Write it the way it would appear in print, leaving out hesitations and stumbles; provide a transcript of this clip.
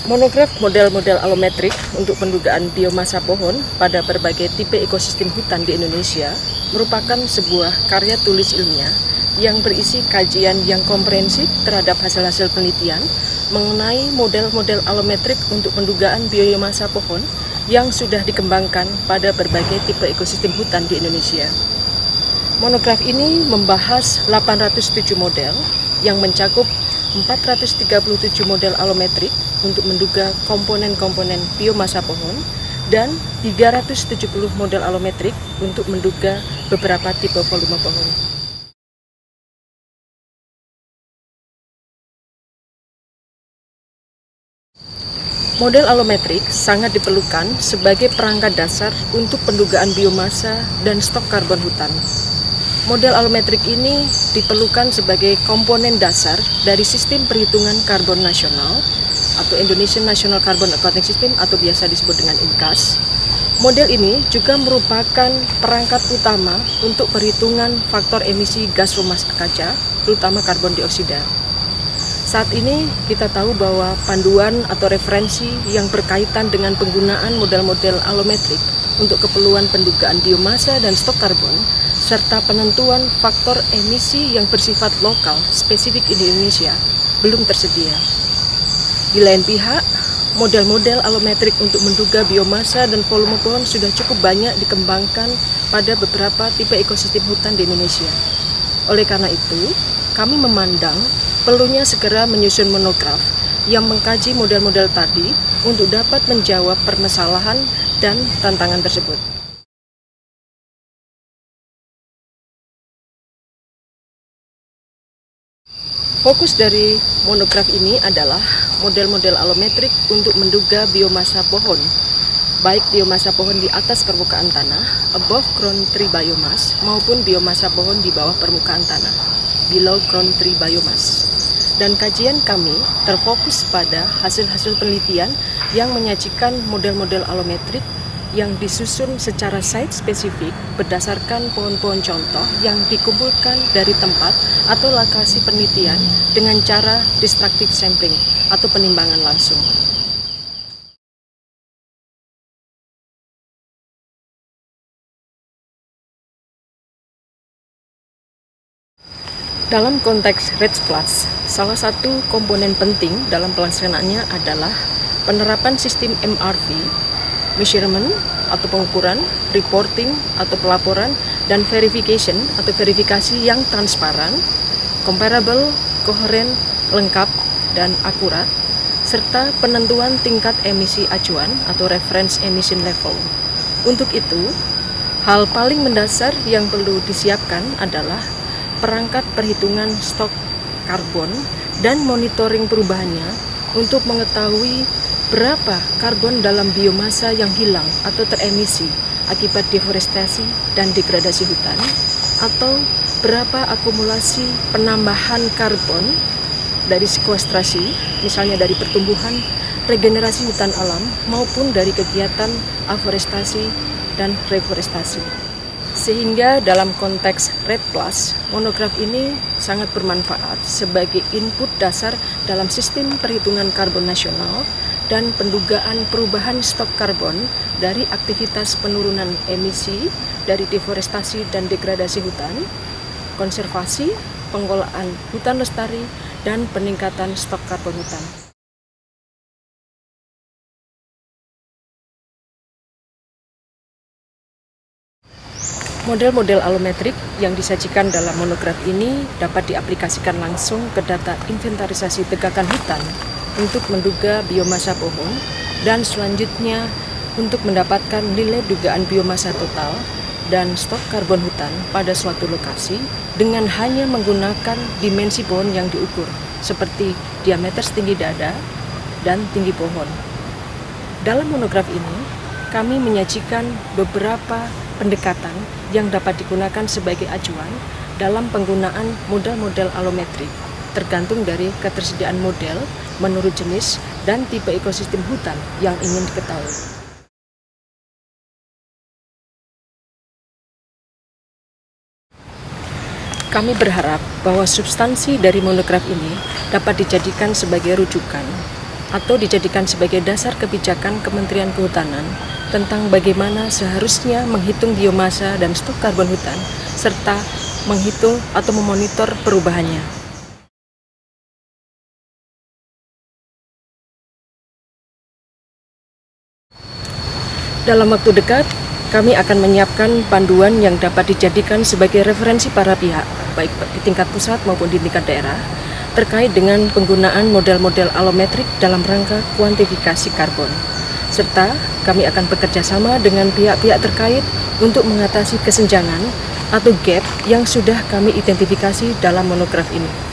Monograf model-model alometrik untuk pendugaan biomasa pohon pada berbagai tipe ekosistem hutan di Indonesia merupakan sebuah karya tulis ilmiah yang berisi kajian yang komprehensif terhadap hasil-hasil penelitian mengenai model-model alometrik untuk pendugaan biomasa pohon yang sudah dikembangkan pada berbagai tipe ekosistem hutan di Indonesia. Monograf ini membahas 807 model yang mencakup 437 model alometrik untuk menduga komponen-komponen biomasa pohon dan 370 model alometrik untuk menduga beberapa tipe volume pohon. Model alometrik sangat diperlukan sebagai perangkat dasar untuk pendugaan biomasa dan stok karbon hutan. Model alometrik ini diperlukan sebagai komponen dasar dari sistem perhitungan karbon nasional atau Indonesian National Carbon Accounting System atau biasa disebut dengan INCAS. Model ini juga merupakan perangkat utama untuk perhitungan faktor emisi gas rumah kaca, terutama karbon dioksida. Saat ini kita tahu bahwa panduan atau referensi yang berkaitan dengan penggunaan model-model alometrik untuk keperluan pendugaan biomasa dan stok karbon serta penentuan faktor emisi yang bersifat lokal spesifik di Indonesia belum tersedia. Di lain pihak, model-model alometrik untuk menduga biomasa dan volume pohon sudah cukup banyak dikembangkan pada beberapa tipe ekosistem hutan di Indonesia. Oleh karena itu, kami memandang perlunya segera menyusun monograf yang mengkaji model-model tadi untuk dapat menjawab permasalahan dan tantangan tersebut. Fokus dari monograf ini adalah model-model alometrik untuk menduga biomasa pohon, baik biomasa pohon di atas permukaan tanah, above ground tree biomass, maupun biomasa pohon di bawah permukaan tanah, below ground tree biomass. Dan kajian kami terfokus pada hasil-hasil penelitian yang menyajikan model-model alometrik yang disusun secara site spesifik berdasarkan pohon-pohon contoh yang dikumpulkan dari tempat atau lokasi penelitian dengan cara destructive sampling atau penimbangan langsung. Dalam konteks REDS+, salah satu komponen penting dalam pelaksanaannya adalah penerapan sistem MRV, measurement atau pengukuran, reporting atau pelaporan, dan verification atau verifikasi yang transparan, comparable, koheren, lengkap, dan akurat, serta penentuan tingkat emisi acuan atau reference emission level. Untuk itu, hal paling mendasar yang perlu disiapkan adalah perangkat perhitungan stok karbon dan monitoring perubahannya untuk mengetahui berapa karbon dalam biomasa yang hilang atau teremisi akibat deforestasi dan degradasi hutan, atau berapa akumulasi penambahan karbon dari sekuestrasi, misalnya dari pertumbuhan, regenerasi hutan alam, maupun dari kegiatan aforestasi dan reforestasi. Sehingga dalam konteks RED+, monograf ini sangat bermanfaat sebagai input dasar dalam sistem perhitungan karbon nasional dan pendugaan perubahan stok karbon dari aktivitas penurunan emisi dari deforestasi dan degradasi hutan, konservasi, pengelolaan hutan lestari, dan peningkatan stok karbon hutan. Model-model alometrik yang disajikan dalam monograf ini dapat diaplikasikan langsung ke data inventarisasi tegakan hutan untuk menduga biomasa pohon dan selanjutnya untuk mendapatkan nilai dugaan biomasa total dan stok karbon hutan pada suatu lokasi dengan hanya menggunakan dimensi pohon yang diukur seperti diameter setinggi dada dan tinggi pohon. Dalam monograf ini, kami menyajikan beberapa pendekatan yang dapat digunakan sebagai acuan dalam penggunaan model-model alometrik, tergantung dari ketersediaan model menurut jenis dan tipe ekosistem hutan yang ingin diketahui. Kami berharap bahwa substansi dari monograf ini dapat dijadikan sebagai rujukan atau dijadikan sebagai dasar kebijakan Kementerian Kehutanan tentang bagaimana seharusnya menghitung biomasa dan stok karbon hutan, serta menghitung atau memonitor perubahannya. Dalam waktu dekat, kami akan menyiapkan panduan yang dapat dijadikan sebagai referensi para pihak, baik di tingkat pusat maupun di tingkat daerah, terkait dengan penggunaan model-model alometrik dalam rangka kuantifikasi karbon. Serta kami akan bekerja sama dengan pihak-pihak terkait untuk mengatasi kesenjangan atau gap yang sudah kami identifikasi dalam monograf ini.